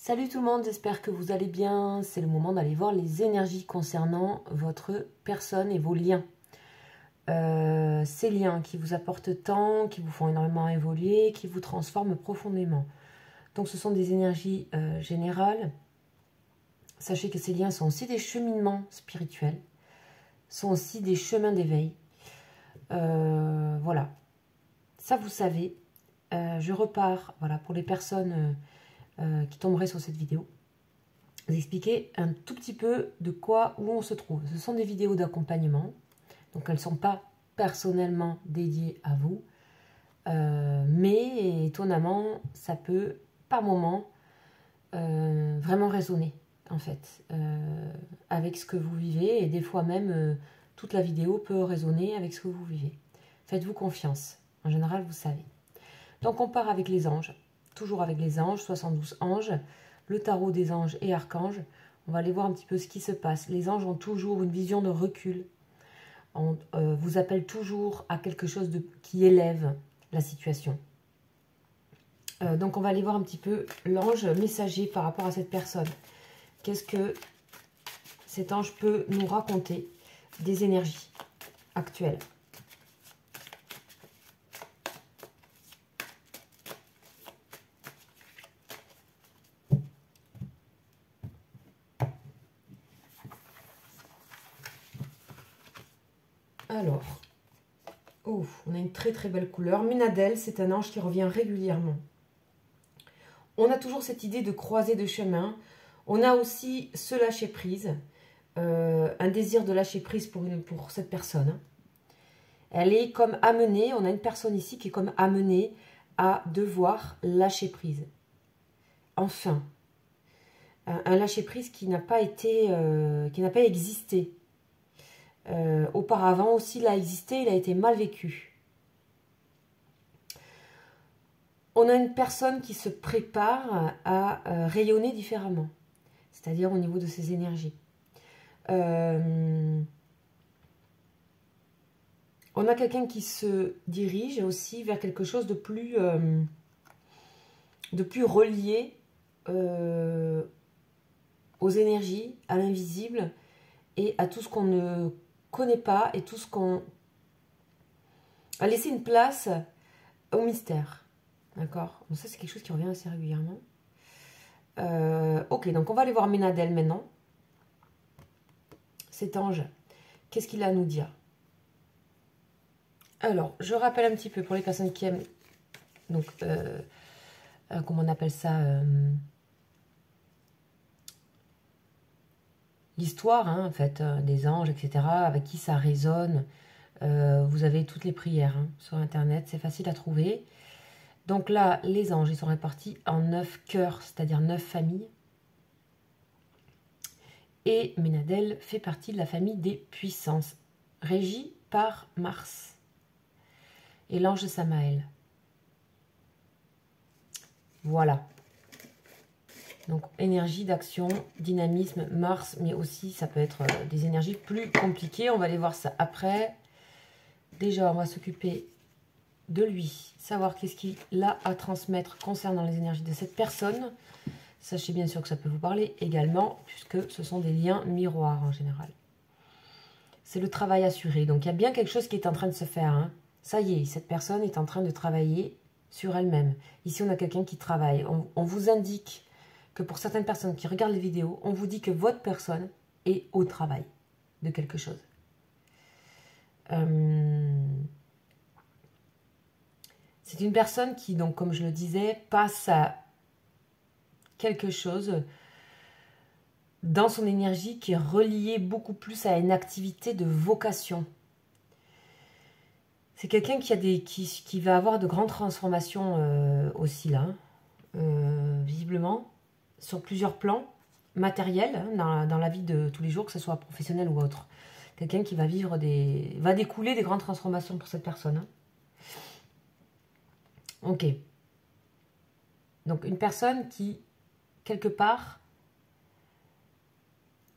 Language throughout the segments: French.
Salut tout le monde, j'espère que vous allez bien. C'est le moment d'aller voir les énergies concernant votre personne et vos liens. Ces liens qui vous apportent tant, qui vous font énormément évoluer, qui vous transforment profondément. Donc ce sont des énergies générales. Sachez que ces liens sont aussi des cheminements spirituels, sont aussi des chemins d'éveil. Voilà, ça vous savez. Je repars, voilà, pour les personnes qui tomberaient sur cette vidéo, vous expliquer un tout petit peu de quoi, où on se trouve. Ce sont des vidéos d'accompagnement, donc elles ne sont pas personnellement dédiées à vous, mais étonnamment, ça peut, par moment, vraiment résonner, en fait, avec ce que vous vivez, et des fois même, toute la vidéo peut résonner avec ce que vous vivez. Faites-vous confiance, en général, vous savez. Donc on part avec les anges, toujours avec les anges, 72 anges, le tarot des anges et archanges. On va aller voir un petit peu ce qui se passe. Les anges ont toujours une vision de recul. On vous appelle toujours à quelque chose qui élève la situation. Donc on va aller voir un petit peu l'ange messager par rapport à cette personne. Qu'est-ce que cet ange peut nous raconter des énergies actuelles ? Alors, oh, on a une très très belle couleur. Ménadel, c'est un ange qui revient régulièrement. On a toujours cette idée de croiser de chemin. On a aussi ce lâcher prise, un désir de lâcher prise pour cette personne. Elle est comme amenée, on a une personne ici qui est comme amenée à devoir lâcher prise. Enfin, un lâcher prise qui n'a pas été, qui n'a pas existé. Auparavant aussi, il a existé, il a été mal vécu. On a une personne qui se prépare à rayonner différemment, c'est-à-dire au niveau de ses énergies. On a quelqu'un qui se dirige aussi vers quelque chose de plus relié aux énergies, à l'invisible et à tout ce qu'on ne connaît pas et tout ce qu'on a laissé une place au mystère. D'accord? Donc ça, c'est quelque chose qui revient assez régulièrement. Ok, donc on va aller voir Ménadel maintenant. Cet ange, qu'est-ce qu'il a à nous dire? Alors, je rappelle un petit peu pour les personnes qui aiment, donc, comment on appelle ça, l'histoire, hein, en fait, des anges, etc., avec qui ça résonne. Vous avez toutes les prières hein, sur Internet, c'est facile à trouver. Donc là, les anges, ils sont répartis en 9 cœurs, c'est-à-dire 9 familles. Et Ménadel fait partie de la famille des puissances, régie par Mars. Et l'ange Samaël. Voilà. Donc, énergie d'action, dynamisme, Mars, mais aussi, ça peut être des énergies plus compliquées. On va aller voir ça après. Déjà, on va s'occuper de lui, savoir qu'est-ce qu'il a à transmettre concernant les énergies de cette personne. Sachez bien sûr que ça peut vous parler également, puisque ce sont des liens miroirs en général. C'est le travail assuré. Donc, il y a bien quelque chose qui est en train de se faire. Hein. Ça y est, cette personne est en train de travailler sur elle-même. Ici, on a quelqu'un qui travaille. On vous indique que pour certaines personnes qui regardent les vidéos, on vous dit que votre personne est au travail de quelque chose. C'est une personne qui, donc, comme je le disais, passe à quelque chose dans son énergie qui est reliée beaucoup plus à une activité de vocation. C'est quelqu'un qui va avoir de grandes transformations aussi là, visiblement, sur plusieurs plans matériels hein, dans la vie de tous les jours, que ce soit professionnel ou autre. Quelqu'un qui va vivre va découler des grandes transformations pour cette personne. Hein. Ok. Donc une personne qui, quelque part,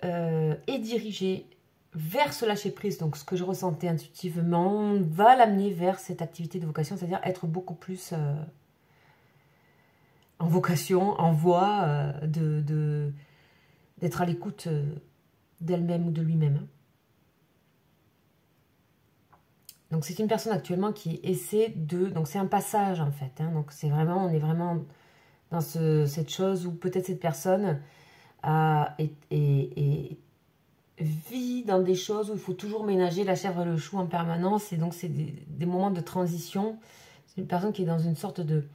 est dirigée vers ce lâcher-prise, donc ce que je ressentais intuitivement, va l'amener vers cette activité de vocation, c'est-à-dire être beaucoup plus en vocation, en voie d'être à l'écoute d'elle-même ou de lui-même. Donc c'est une personne actuellement qui essaie de... Donc c'est un passage en fait. Hein, donc c'est vraiment, on est vraiment dans cette chose où peut-être cette personne vit dans des choses où il faut toujours ménager la chèvre et le chou en permanence. Et donc c'est des moments de transition. C'est une personne qui est dans une sorte de...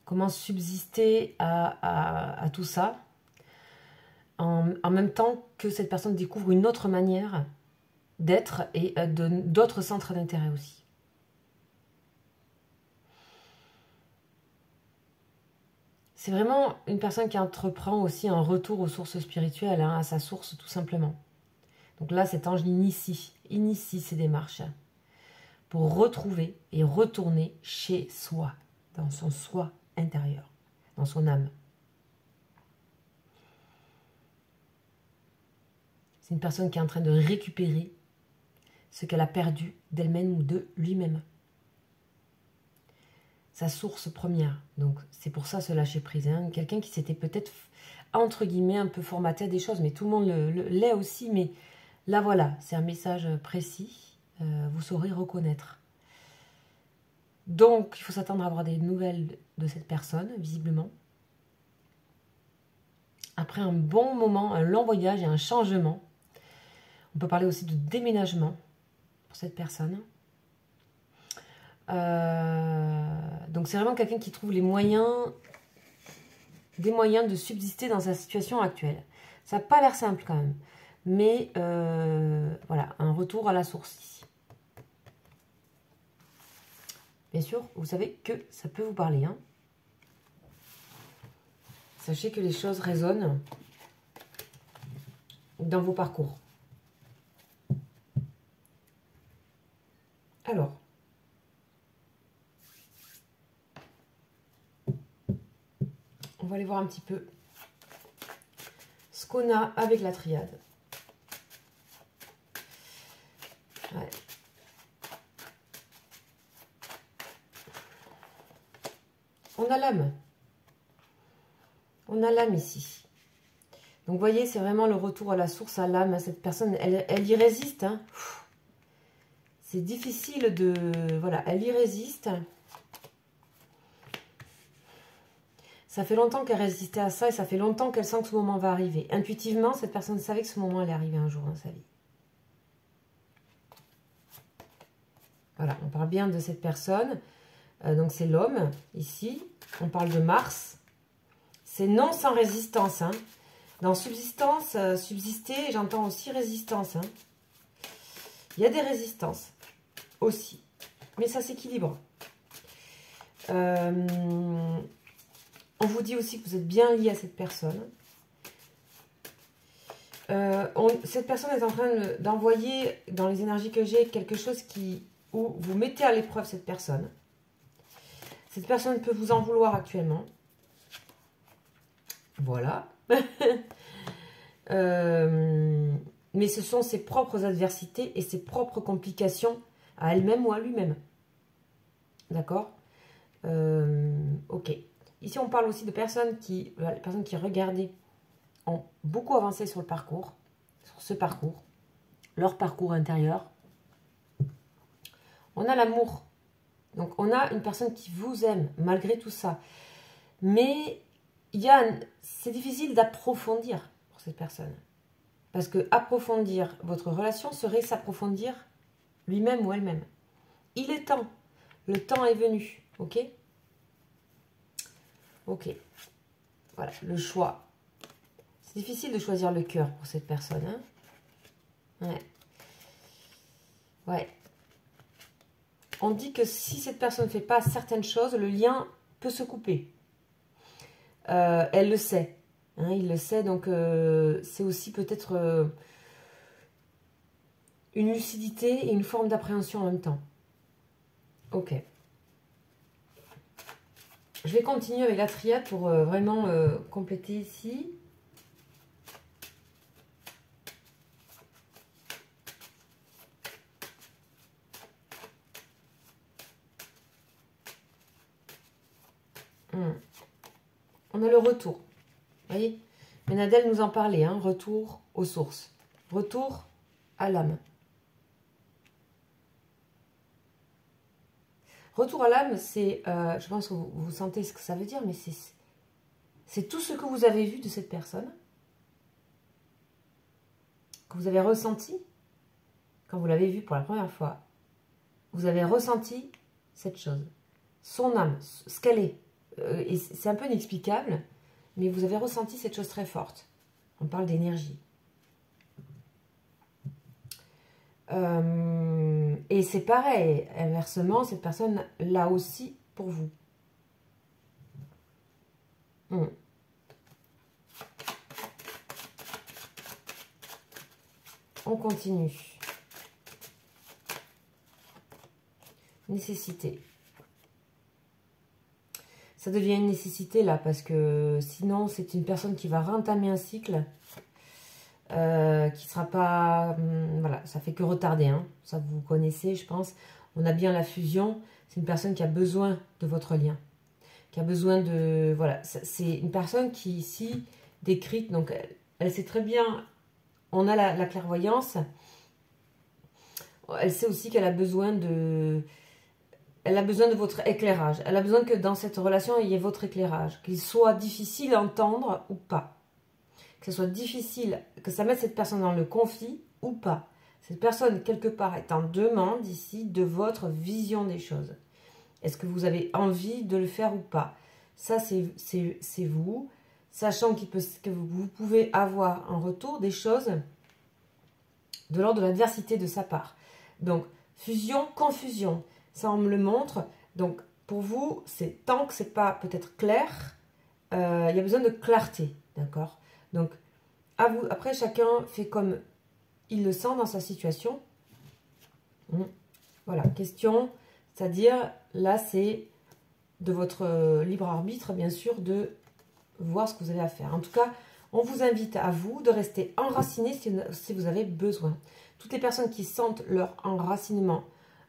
Comment subsister à tout ça. En même temps que cette personne découvre une autre manière d'être et d'autres centres d'intérêt aussi. C'est vraiment une personne qui entreprend aussi un retour aux sources spirituelles, hein, à sa source tout simplement. Donc là, cet ange initie ces démarches pour retrouver et retourner chez soi, dans son soi intérieur, dans son âme. C'est une personne qui est en train de récupérer ce qu'elle a perdu d'elle-même ou de lui-même. Sa source première. Donc c'est pour ça ce lâcher prise. Hein. Quelqu'un qui s'était peut-être, entre guillemets, un peu formaté à des choses, mais tout le monde l'est aussi. Mais là voilà, c'est un message précis. Vous saurez reconnaître. Donc il faut s'attendre à avoir des nouvelles de cette personne, visiblement. Après un bon moment, un long voyage et un changement. On peut parler aussi de déménagement pour cette personne. Donc c'est vraiment quelqu'un qui trouve des moyens de subsister dans sa situation actuelle. Ça n'a pas l'air simple quand même. Mais voilà, un retour à la source ici. Bien sûr, vous savez que ça peut vous parler. Hein. Sachez que les choses résonnent dans vos parcours. Alors, on va aller voir un petit peu ce qu'on a avec la triade. Ouais. On a l'âme. On a l'âme ici. Donc, vous voyez, c'est vraiment le retour à la source, à l'âme. Cette personne, elle y résiste. Hein. C'est difficile de... Voilà, elle y résiste. Ça fait longtemps qu'elle résistait à ça et ça fait longtemps qu'elle sent que ce moment va arriver. Intuitivement, cette personne savait que ce moment allait arriver un jour dans sa vie. Voilà, on parle bien de cette personne. Donc c'est l'homme, ici. On parle de Mars. C'est non sans résistance. Hein. Dans subsistance, subsister, j'entends aussi résistance. Hein. Il y a des résistances aussi. Mais ça s'équilibre. On vous dit aussi que vous êtes bien lié à cette personne. Cette personne est en train d'envoyer dans les énergies que j'ai quelque chose où vous mettez à l'épreuve cette personne. Cette personne peut vous en vouloir actuellement. Voilà. Mais ce sont ses propres adversités et ses propres complications à elle-même ou à lui-même. D'accord? Ok. Ici, on parle aussi de personnes qui regardaient, ont beaucoup avancé sur le parcours, sur ce parcours, leur parcours intérieur. On a l'amour. Donc, on a une personne qui vous aime, malgré tout ça. Mais, c'est difficile d'approfondir pour cette personne. Parce que approfondir votre relation serait s'approfondir lui-même ou elle-même. Il est temps. Le temps est venu. Ok ? Ok. Voilà, le choix. C'est difficile de choisir le cœur pour cette personne. Hein? Ouais. Ouais. On dit que si cette personne ne fait pas certaines choses, le lien peut se couper. Elle le sait. Hein, il le sait, donc c'est aussi peut-être une lucidité et une forme d'appréhension en même temps. Ok. Je vais continuer avec la triade pour vraiment compléter ici. on a le retour. Vous voyez, Menadel nous en parlait, hein, retour aux sources. Retour à l'âme. Retour à l'âme, c'est, je pense que vous sentez ce que ça veut dire, mais c'est tout ce que vous avez vu de cette personne, que vous avez ressenti, quand vous l'avez vu pour la première fois. Vous avez ressenti cette chose, son âme, ce qu'elle est. Et c'est un peu inexplicable, mais vous avez ressenti cette chose très forte. On parle d'énergie. Et c'est pareil, inversement, cette personne là aussi pour vous. On continue. Nécessité. Ça devient une nécessité là, parce que sinon c'est une personne qui va rentamer un cycle qui sera pas... voilà, ça fait que retarder, hein. Ça vous connaissez, je pense. On a bien la fusion. C'est une personne qui a besoin de votre lien. Qui a besoin de... Voilà, c'est une personne qui ici décrite, donc elle sait très bien... On a la clairvoyance. Elle sait aussi qu'elle a besoin de... Elle a besoin de votre éclairage. Elle a besoin que dans cette relation, il y ait votre éclairage. Qu'il soit difficile à entendre ou pas. Que ce soit difficile, que ça mette cette personne dans le conflit ou pas. Cette personne, quelque part, est en demande ici de votre vision des choses. Est-ce que vous avez envie de le faire ou pas? Ça, c'est vous. Sachant que vous pouvez avoir en retour des choses de l'ordre de l'adversité de sa part. Donc, fusion, confusion. Ça, on me le montre. Donc, pour vous, c'est tant que c'est pas peut-être clair, il y a besoin de clarté, d'accord? Donc, à vous. Après, chacun fait comme il le sent dans sa situation. Voilà, question, c'est-à-dire, là, c'est de votre libre arbitre, bien sûr, de voir ce que vous avez à faire. En tout cas, on vous invite à vous de rester enraciné si vous avez besoin. Toutes les personnes qui sentent leur enracinement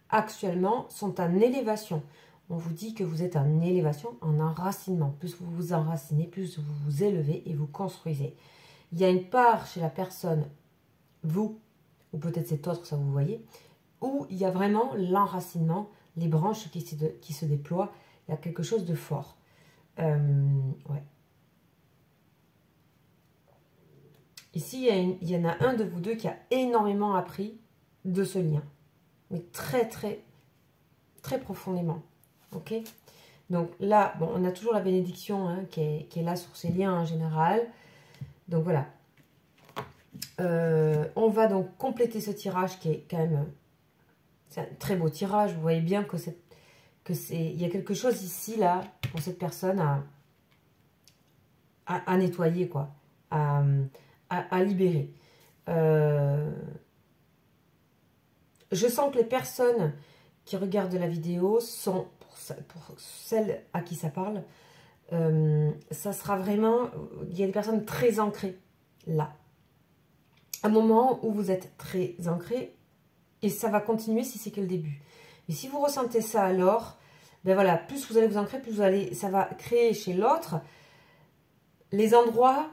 actuellement sont en élévation. On vous dit que vous êtes en élévation, en enracinement. Plus vous vous enracinez, plus vous vous élevez et vous construisez. Il y a une part chez la personne, vous, ou peut-être cet autre, ça vous voyez, où il y a vraiment l'enracinement, les branches qui se déploient. Il y a quelque chose de fort. Ouais. Ici, il y en a un de vous deux qui a énormément appris de ce lien. Mais très, très, très profondément. Ok? Donc là, bon, on a toujours la bénédiction hein, qui est là sur ces liens en général. Donc voilà. On va donc compléter ce tirage qui est quand même... C'est un très beau tirage. Vous voyez bien que il y a quelque chose ici, là, pour cette personne à nettoyer, quoi. À libérer. Je sens que les personnes qui regardent la vidéo sont, pour celles à qui ça parle, ça sera vraiment... Il y a des personnes très ancrées, là. Un moment où vous êtes très ancré, et ça va continuer si c'est que le début. Mais si vous ressentez ça alors, ben voilà, plus vous allez vous ancrer, plus ça va créer chez l'autre les endroits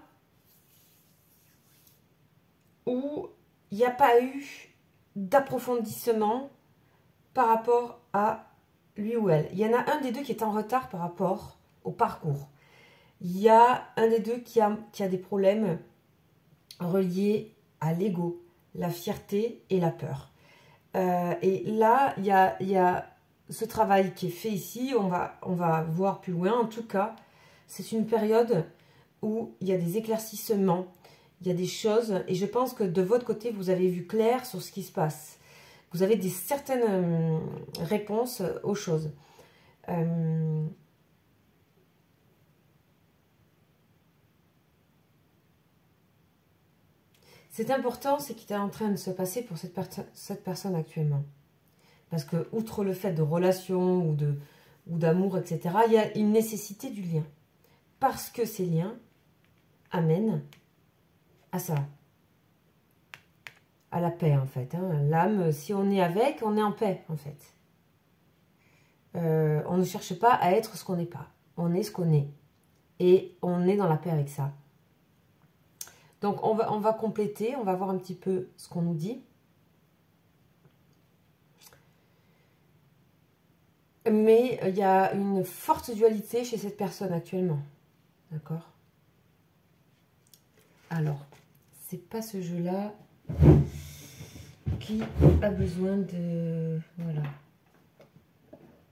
où il n'y a pas eu d'approfondissement par rapport à lui ou elle. Il y en a un des deux qui est en retard par rapport au parcours. Il y a un des deux qui a des problèmes reliés à l'ego, la fierté et la peur. Et là, il y a ce travail qui est fait ici. On va voir plus loin. En tout cas, c'est une période où il y a des éclaircissements. Il y a des choses. Et je pense que de votre côté, vous avez vu clair sur ce qui se passe. Vous avez certaines réponses aux choses. C'est important, c'est qui est en train de se passer pour cette personne actuellement. Parce que, outre le fait de relation ou d'amour, etc., il y a une nécessité du lien. Parce que ces liens amènent à ça. À la paix, en fait. Hein. L'âme, si on est avec, on est en paix, en fait. On ne cherche pas à être ce qu'on n'est pas. On est ce qu'on est. Et on est dans la paix avec ça. Donc, on va compléter, on va voir un petit peu ce qu'on nous dit. Mais il y a une forte dualité chez cette personne actuellement. D'accord? Alors, c'est pas ce jeu-là qui a besoin de... Voilà.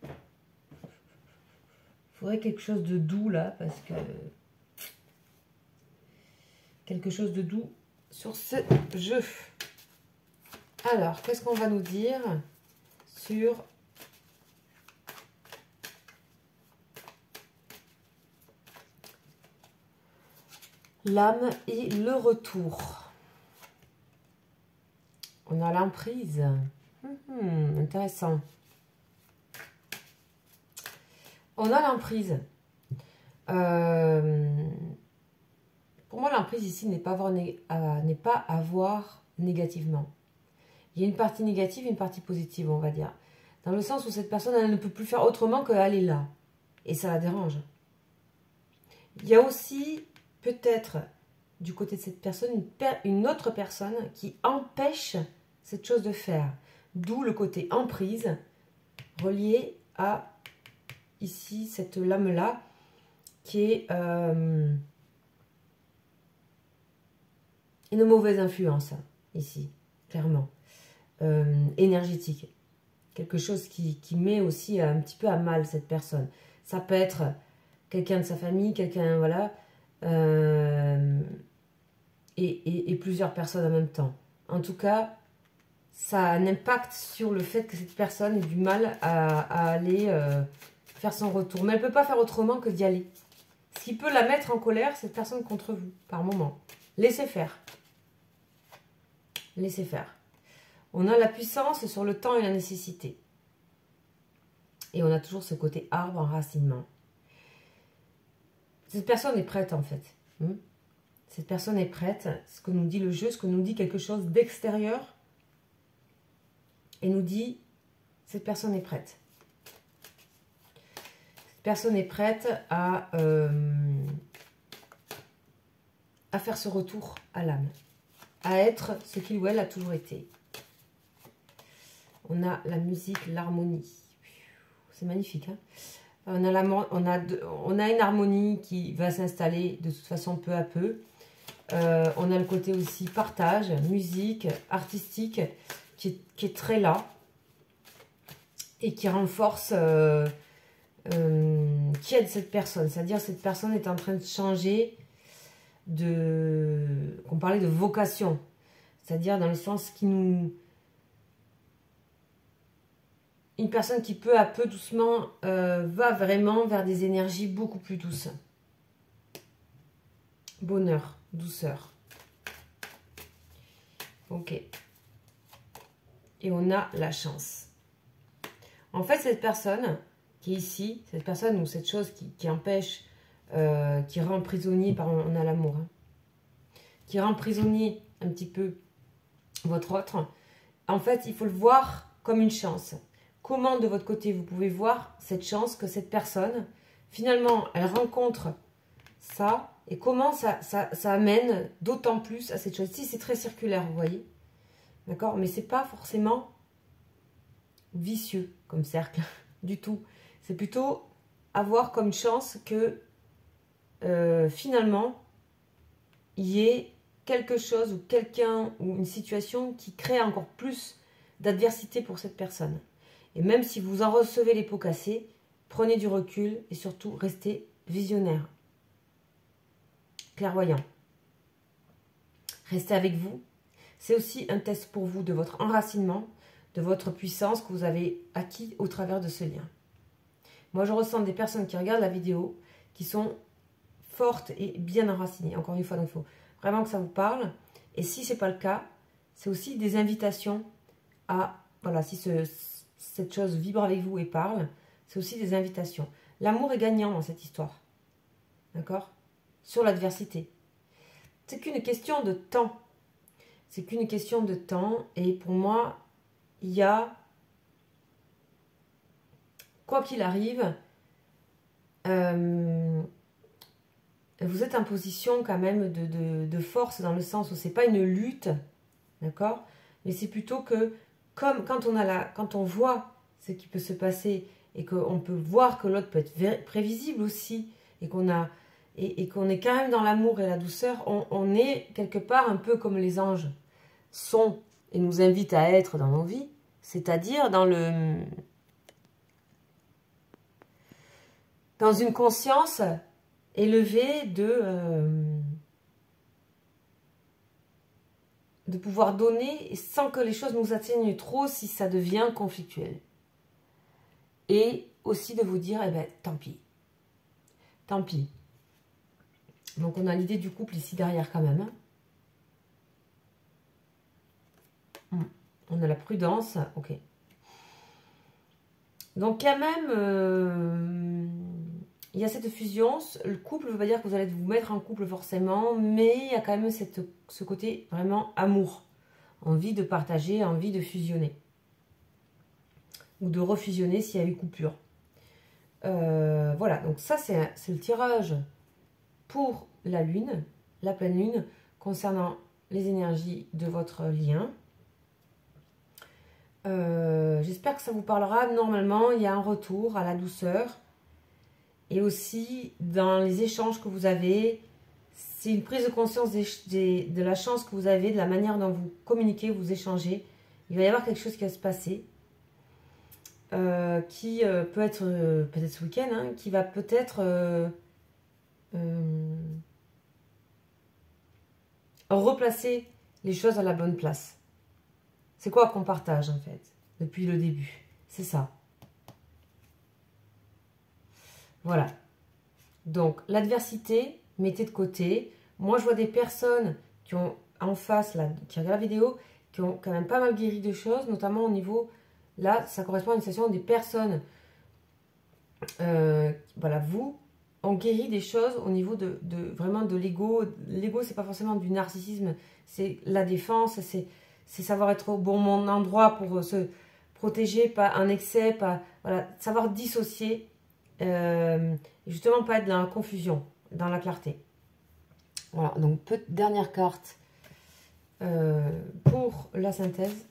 Il faudrait quelque chose de doux là, parce que... Quelque chose de doux sur ce jeu. Alors, qu'est-ce qu'on va nous dire sur... l'âme et le retour? On a l'emprise. Intéressant. On a l'emprise. Pour moi, l'emprise ici n'est pas à voir négativement. Il y a une partie négative et une partie positive, on va dire. Dans le sens où cette personne, elle ne peut plus faire autrement qu'aller là. Et ça la dérange. Il y a aussi, peut-être, du côté de cette personne, une autre personne qui empêche cette chose de faire. D'où le côté emprise, relié à, ici, cette lame-là, qui est une mauvaise influence, ici, clairement. Énergétique. Quelque chose qui met aussi un petit peu à mal cette personne. Ça peut être quelqu'un de sa famille, quelqu'un, voilà, et plusieurs personnes en même temps. En tout cas, ça a un impact sur le fait que cette personne ait du mal à aller faire son retour. Mais elle ne peut pas faire autrement que d'y aller. Ce qui peut la mettre en colère, cette personne contre vous, par moment. Laissez faire. Laissez faire. On a la puissance sur le temps et la nécessité. Et on a toujours ce côté arbre, enracinement. Cette personne est prête, en fait. Cette personne est prête. Ce que nous dit le jeu, ce que nous dit quelque chose d'extérieur. Et nous dit, cette personne est prête. Cette personne est prête à faire ce retour à l'âme. À être ce qu'il ou elle a toujours été. On a la musique, l'harmonie. C'est magnifique. Hein, on a une harmonie qui va s'installer de toute façon peu à peu. On a le côté aussi partage, musique, artistique, qui est très là. Et qui renforce, qui aide cette personne. C'est-à-dire cette personne est en train de changer qu'on parlait de vocation. C'est-à-dire dans le sens qui nous... Une personne qui peu à peu, doucement, va vraiment vers des énergies beaucoup plus douces. Bonheur, douceur. Ok. Et on a la chance. En fait, cette personne qui est ici, cette personne ou cette chose qui empêche, qui rend prisonnier, on a l'amour, hein, qui rend prisonnier un petit peu votre autre, en fait, il faut le voir comme une chance. Comment, de votre côté, vous pouvez voir cette chance que cette personne, finalement, elle rencontre ça, et comment ça amène d'autant plus à cette chose-ci. C'est très circulaire, vous voyez. D'accord? Mais c'est pas forcément vicieux comme cercle, du tout. C'est plutôt avoir comme chance que, finalement, il y ait quelque chose ou quelqu'un ou une situation qui crée encore plus d'adversité pour cette personne. Et même si vous en recevez les pots cassés, prenez du recul et surtout restez visionnaire. Clairvoyant. Restez avec vous. C'est aussi un test pour vous de votre enracinement, de votre puissance que vous avez acquis au travers de ce lien. Moi, je ressens des personnes qui regardent la vidéo qui sont fortes et bien enracinées. Encore une fois, donc il faut vraiment que ça vous parle. Et si ce n'est pas le cas, c'est aussi des invitations à... Voilà, si cette chose vibre avec vous et parle, c'est aussi des invitations. L'amour est gagnant dans cette histoire. D'accord? Sur l'adversité. C'est qu'une question de temps. C'est qu'une question de temps. Et pour moi, il y a, quoi qu'il arrive, vous êtes en position quand même de force, dans le sens où c'est pas une lutte, d'accord? Mais c'est plutôt que, comme quand on voit ce qui peut se passer et qu'on peut voir que l'autre peut être prévisible aussi, et qu'on est quand même dans l'amour et la douceur, on est quelque part un peu comme les anges sont et nous invitent à être dans nos vies, c'est-à-dire dans une conscience élevée de pouvoir donner sans que les choses nous atteignent trop si ça devient conflictuel. Et aussi de vous dire, eh ben, tant pis. Tant pis. Donc on a l'idée du couple ici derrière quand même. On a la prudence, ok. Donc quand même, il y a cette fusion. Le couple ne veut pas dire que vous allez vous mettre en couple forcément, mais il y a quand même ce côté vraiment amour. Envie de partager, envie de fusionner. Ou de refusionner s'il y a eu coupure. Voilà, donc ça c'est le tirage pour la lune, la pleine lune, concernant les énergies de votre lien. J'espère que ça vous parlera. Normalement, il y a un retour à la douceur. Et aussi, dans les échanges que vous avez, c'est une prise de conscience de la chance que vous avez, de la manière dont vous communiquez, vous échangez. Il va y avoir quelque chose qui va se passer. Qui peut être, peut-être ce week-end, hein, qui va peut-être replacer les choses à la bonne place. C'est quoi qu'on partage en fait, depuis le début? C'est ça. Voilà. Donc, l'adversité, mettez de côté. Moi, je vois des personnes qui ont en face, là, qui regardent la vidéo, qui ont quand même pas mal guéri de choses, notamment au niveau, là, ça correspond à une situation des personnes, voilà, vous, ont guéri des choses au niveau vraiment de l'ego. L'ego, c'est pas forcément du narcissisme, c'est la défense, c'est savoir être au bon endroit pour se protéger, pas un excès, pas, voilà, savoir dissocier, justement pas être dans la confusion, dans la clarté. Voilà, donc dernière carte pour la synthèse.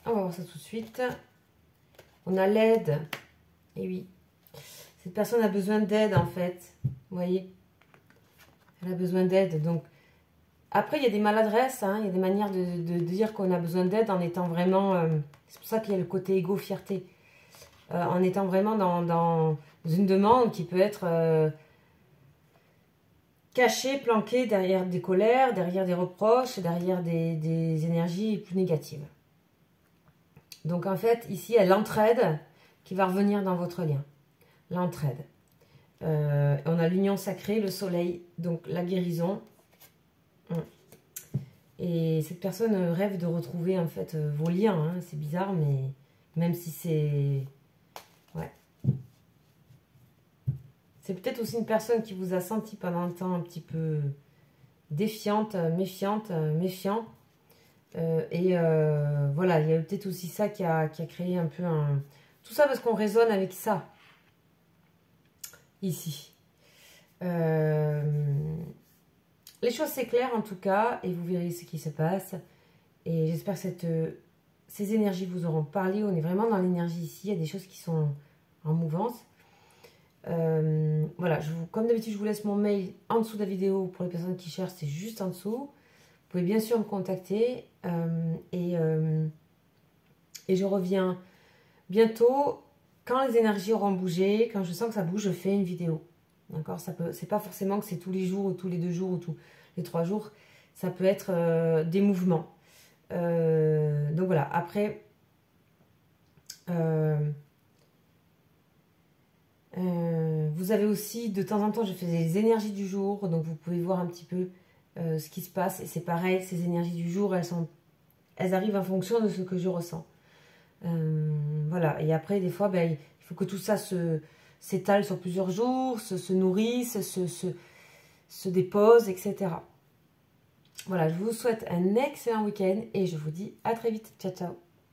On va voir ça tout de suite. On a l'aide. Et oui. Cette personne a besoin d'aide en fait. Vous voyez? Elle a besoin d'aide. Donc, après, il y a des maladresses. Hein, il y a des manières de dire qu'on a besoin d'aide en étant vraiment... c'est pour ça qu'il y a le côté égo-fierté. En étant vraiment dans une demande qui peut être cachée, planquée derrière des colères, derrière des reproches, derrière des énergies plus négatives. Donc en fait, ici, il y a l'entraide qui va revenir dans votre lien. L'entraide. On a l'union sacrée, le soleil, donc la guérison. Et cette personne rêve de retrouver en fait vos liens. Hein. C'est bizarre, mais même si c'est... Ouais. C'est peut-être aussi une personne qui vous a senti pendant un temps un petit peu défiante, méfiante, méfiant. Voilà, il y a peut-être aussi ça qui a créé un peu un... Tout ça parce qu'on résonne avec ça. Ici. Les choses c'est clair en tout cas. Et vous verrez ce qui se passe. Et j'espère que ces énergies vous auront parlé. On est vraiment dans l'énergie ici. Il y a des choses qui sont en mouvance. Voilà, comme d'habitude, je vous laisse mon mail en dessous de la vidéo. Pour les personnes qui cherchent, c'est juste en dessous. Vous pouvez bien sûr me contacter et je reviens bientôt quand les énergies auront bougé. Quand je sens que ça bouge, je fais une vidéo. D'accord? C'est pas forcément que c'est tous les jours ou tous les 2 jours ou tous les 3 jours. Ça peut être des mouvements. Donc voilà, après... vous avez aussi, de temps en temps, je fais des énergies du jour. Donc vous pouvez voir un petit peu ce qui se passe. Et c'est pareil, ces énergies du jour, elles arrivent en fonction de ce que je ressens. Voilà. Et après, des fois, ben, il faut que tout ça s'étale sur plusieurs jours, se nourrisse, se dépose, etc. Voilà, je vous souhaite un excellent week-end et je vous dis à très vite. Ciao, ciao.